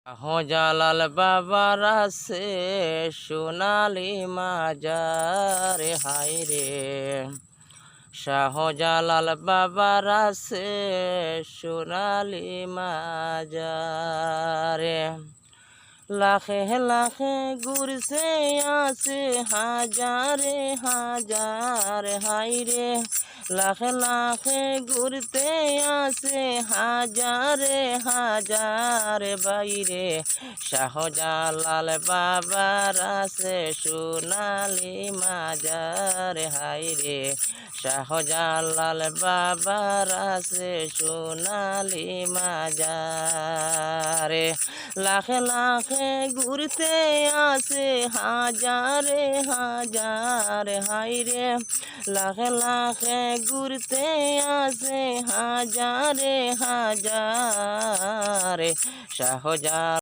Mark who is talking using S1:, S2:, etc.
S1: শাহজালাল বাবার আছে সোনালি মাজার হায় রে। শাহজালাল বাবার আছে সোনালি মাজার। লাখে লাখে ঘুরছে আছে হাজারে হাজার হায় রে। লাখে লাখে ঘুরতে আছে হাজারে হাজার বাইরে। শাহজালাল বাবার আছে সোনালি মাজার হায় রে। শাহজালাল বাবার আছে সোনালি মাজার। লাখে লাখে ঘুরতে আছে হাজারে হাজার হায় রে। লাখে লাখে ঘুরতে আছে হাজারে হাজার। শাহজালাল